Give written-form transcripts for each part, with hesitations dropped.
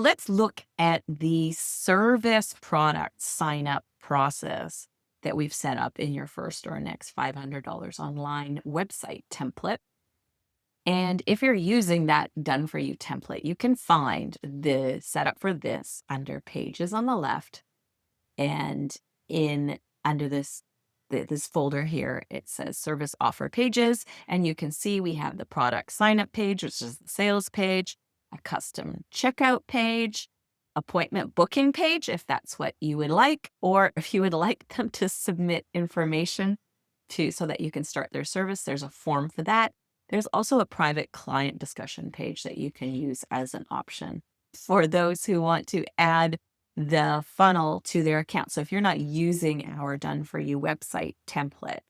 Let's look at the service product sign up process that we've set up in your first or next $500 online website template. And if you're using that done for you template, you can find the setup for this under pages on the left, and in under this folder here, it says service offer pages. And you can see we have the product sign up page, which is the sales page, a custom checkout page, appointment booking page, if that's what you would like, or if you would like them to submit information to so that you can start their service, there's a form for that. There's also a private client discussion page that you can use as an option for those who want to add the funnel to their account. So if you're not using our done for you website template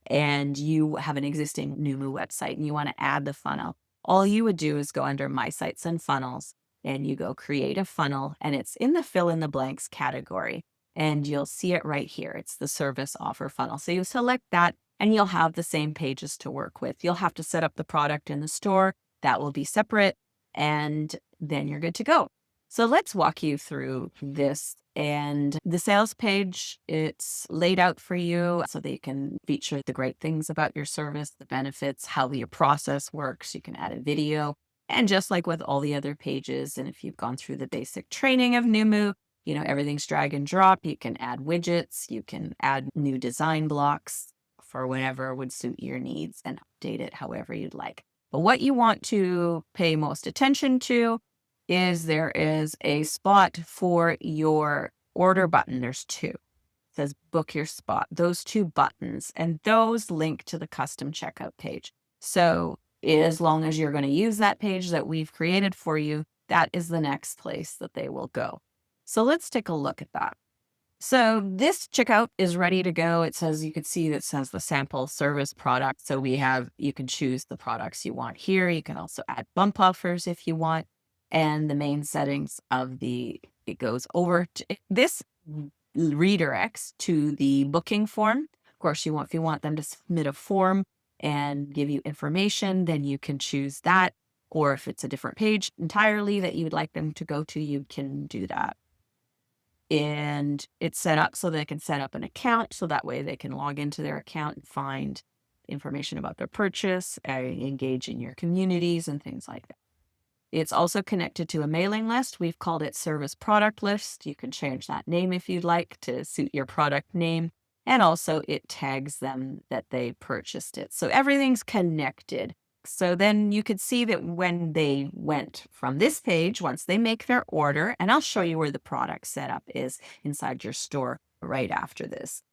and you have an existing Noomu website and you want to add the funnel, all you would do is go under My Sites and Funnels and you go create a funnel, and it's in the fill in the blanks category. And you'll see it right here. It's the service offer funnel. So you select that and you'll have the same pages to work with. You'll have to set up the product in the store. That will be separate, and then you're good to go. So let's walk you through this. And the sales page, it's laid out for you so that you can feature the great things about your service, the benefits, how your process works. You can add a video. And just like with all the other pages, and if you've gone through the basic training of Noomu, everything's drag and drop. You can add widgets. You can add new design blocks for whatever would suit your needs and update it however you'd like. But what you want to pay most attention to is there is a spot for your order button. There's two. It says book your spot. Those two buttons, and those link to the custom checkout page. So as long as you're going to use that page that we've created for you, that is the next place that they will go. So let's take a look at that. So this checkout is ready to go. It says, you can see that says the sample service product. So you can choose the products you want here. You can also add bump offers if you want. And the main settings it goes over to this redirects to the booking form. Of course, if you want them to submit a form and give you information, then you can choose that. Or if it's a different page entirely that you would like them to go to, you can do that. And it's set up so they can set up an account. So that way they can log into their account and find information about their purchase, engage in your communities and things like that. It's also connected to a mailing list. We've called it Service Product List. You can change that name if you'd like to suit your product name. And also it tags them that they purchased it. So everything's connected. So then you could see that when they went from this page, once they make their order, and I'll show you where the product setup is inside your store right after this.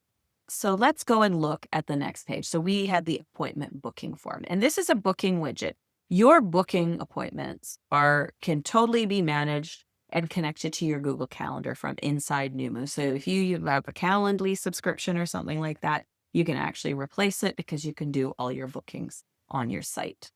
So let's go and look at the next page. So we had the appointment booking form, and this is a booking widget. Your booking appointments can totally be managed and connected to your Google Calendar from inside Noomu. So if you have a Calendly subscription or something like that, you can actually replace it because you can do all your bookings on your site.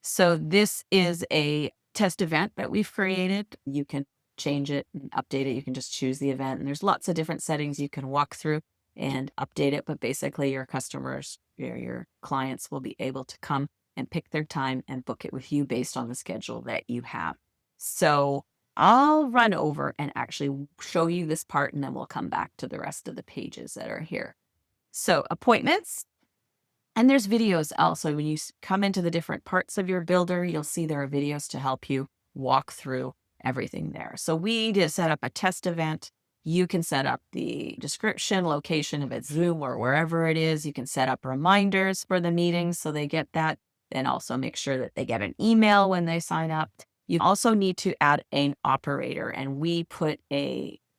So this is a test event that we've created. You can change it and update it. You can just choose the event, and there's lots of different settings you can walk through and update it. But basically your customers, your clients will be able to come and pick their time and book it with you based on the schedule that you have. So I'll run over and actually show you this part, and then we'll come back to the rest of the pages that are here. So appointments, and there's videos also. When you come into the different parts of your builder, you'll see there are videos to help you walk through everything there. So we did set up a test event. You can set up the description, location, if it's Zoom or wherever it is. You can set up reminders for the meetings so they get that, and also make sure that they get an email when they sign up. You also need to add an operator, and we put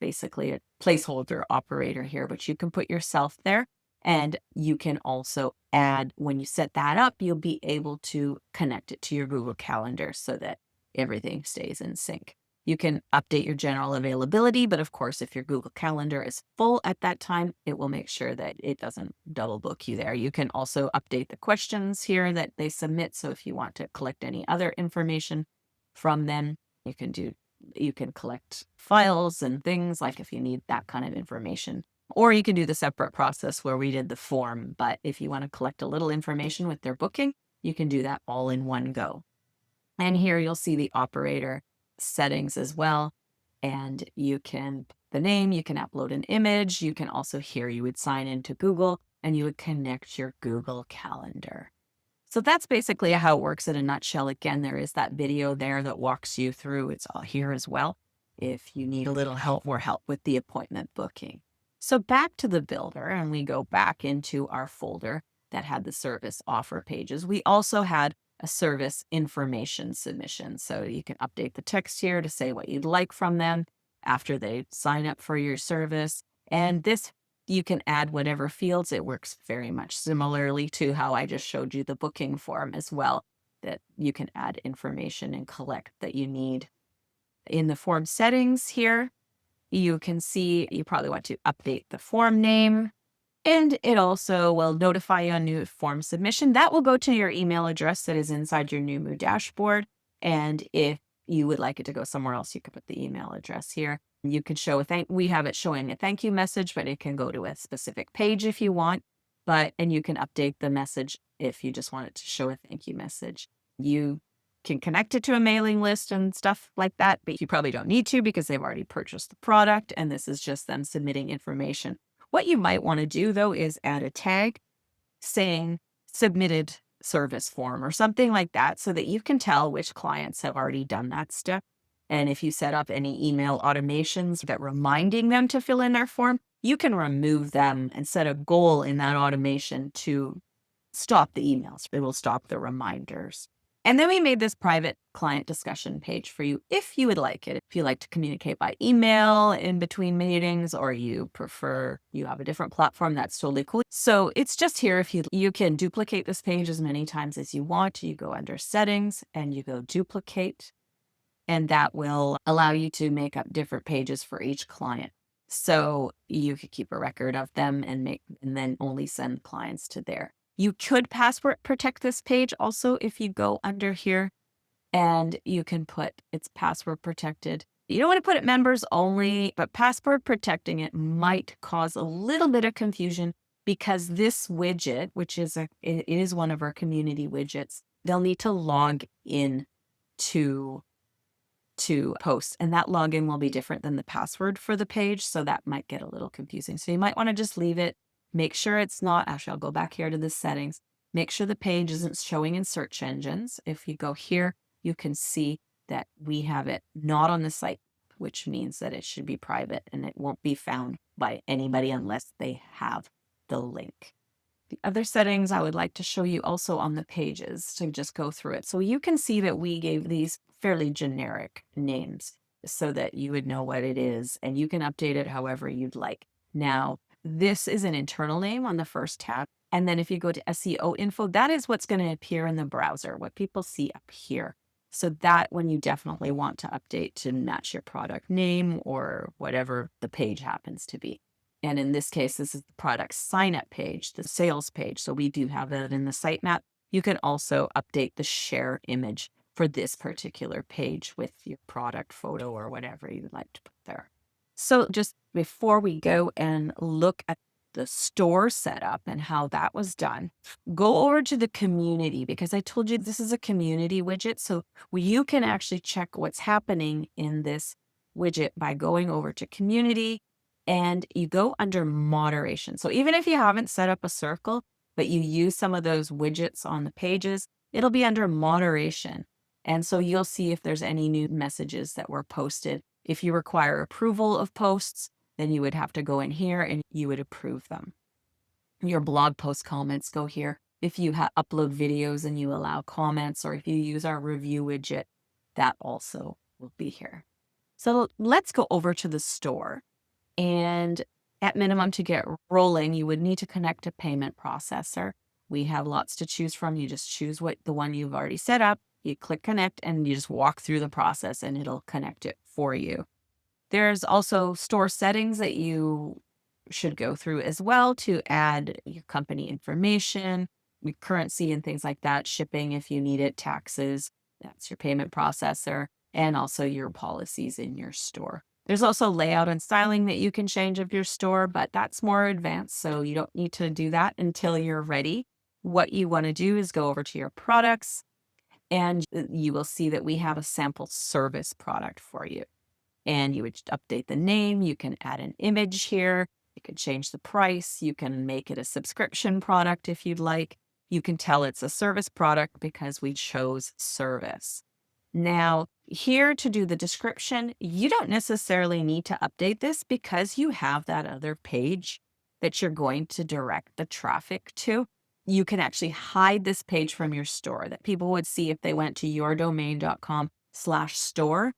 basically a placeholder operator here, but you can put yourself there, and you can also add, when you set that up, you'll be able to connect it to your Google Calendar so that everything stays in sync. You can update your general availability, but of course, if your Google Calendar is full at that time, it will make sure that it doesn't double book you there. You can also update the questions here that they submit. So if you want to collect any other information from them, you can collect files and things like if you need that kind of information. Or you can do the separate process where we did the form. But if you want to collect a little information with their booking, you can do that all in one go. And here you'll see the operator settings as well. and you can put the name, you can upload an image. You can also here, you would sign into Google and you would connect your Google Calendar. So that's basically how it works in a nutshell. Again, there is that video there that walks you through. It's all here as well if you need a little help or help with the appointment booking. So back to the builder, and we go back into our folder that had the service offer pages. We also had a service information submission. So you can update the text here to say what you'd like from them after they sign up for your service. And this you can add whatever fields. It works very much similarly to how I just showed you the booking form as well, that you can add information and collect that you need. In the form settings here, you can see you probably want to update the form name, and it also will notify you on new form submission. That will go to your email address that is inside your Noomu dashboard. And if you would like it to go somewhere else, you can put the email address here. You can show we have it showing a thank you message, but it can go to a specific page if you want. And you can update the message if you just want it to show a thank you message. You can connect it to a mailing list and stuff like that, but you probably don't need to because they've already purchased the product and this is just them submitting information. What you might want to do, though, is add a tag saying submitted service form or something like that so that you can tell which clients have already done that step. And if you set up any email automations that reminding them to fill in their form, you can remove them and set a goal in that automation to stop the emails. It will stop the reminders. And then we made this private client discussion page for you if you would like it. If you like to communicate by email in between meetings or you prefer you have a different platform, that's totally cool. So it's just here if you can duplicate this page as many times as you want. You go under settings and you go duplicate, and that will allow you to make up different pages for each client. So you could keep a record of them and then only send clients to there. You could password protect this page also if you go under here and you can put it's password protected. You don't want to put it members only, but password protecting it might cause a little bit of confusion because this widget, which is it is one of our community widgets, they'll need to log in to post, and that login will be different than the password for the page. So that might get a little confusing. So you might want to just leave it. Make sure it's not, actually, I'll go back here to the settings. Make sure the page isn't showing in search engines. If you go here, you can see that we have it not on the site, which means that it should be private and it won't be found by anybody unless they have the link. The other settings I would like to show you also on the pages to just go through it. So you can see that we gave these fairly generic names so that you would know what it is and you can update it however you'd like. Now, this is an internal name on the first tab. And then if you go to SEO info, that is what's going to appear in the browser, what people see up here. So that one you definitely want to update to match your product name or whatever the page happens to be. And in this case, this is the product sign up page, the sales page. So we do have that in the sitemap. You can also update the share image for this particular page with your product photo or whatever you'd like to put there. So just before we go and look at the store setup and how that was done, go over to the community because I told you this is a community widget. So you can actually check what's happening in this widget by going over to community and you go under moderation. So even if you haven't set up a circle, but you use some of those widgets on the pages, it'll be under moderation. And so you'll see if there's any new messages that were posted. If you require approval of posts, then you would have to go in here and you would approve them. Your blog post comments go here. If you upload videos and you allow comments, or if you use our review widget, that also will be here. So let's go over to the store. And at minimum, to get rolling, you would need to connect a payment processor. We have lots to choose from. You just choose the one you've already set up. You click connect and you just walk through the process and it'll connect it for you. There's also store settings that you should go through as well to add your company information, your currency and things like that, shipping if you need it, taxes, that's your payment processor, and also your policies in your store. There's also layout and styling that you can change of your store, but that's more advanced, so you don't need to do that until you're ready. What you want to do is go over to your products, and you will see that we have a sample service product for you. And you would just update the name. You can add an image here. You can change the price. You can make it a subscription product if you'd like. You can tell it's a service product because we chose service. Now, here to do the description, you don't necessarily need to update this because you have that other page that you're going to direct the traffic to. You can actually hide this page from your store that people would see if they went to yourdomain.com/store,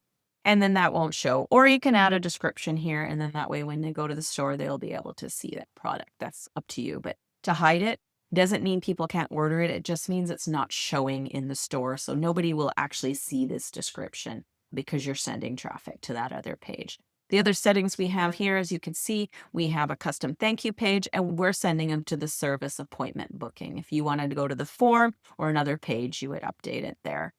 and then that won't show. Or you can add a description here, and then that way when they go to the store, they'll be able to see that product. That's up to you. But to hide it doesn't mean people can't order it. It just means it's not showing in the store. So nobody will actually see this description because you're sending traffic to that other page. The other settings we have here, as you can see, we have a custom thank you page, and we're sending them to the service appointment booking. If you wanted to go to the form or another page, you would update it there.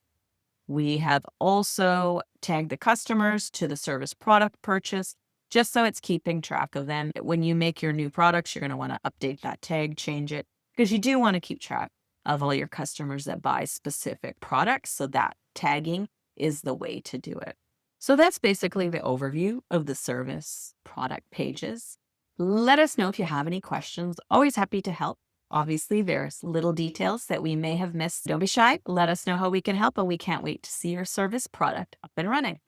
We have also tagged the customers to the service product purchase, just so it's keeping track of them. When you make your new products, you're going to want to update that tag, change it, because you do want to keep track of all your customers that buy specific products. So that tagging is the way to do it. So that's basically the overview of the service product pages. Let us know if you have any questions. Always happy to help. Obviously, there's little details that we may have missed. Don't be shy. Let us know how we can help, and we can't wait to see your service product up and running.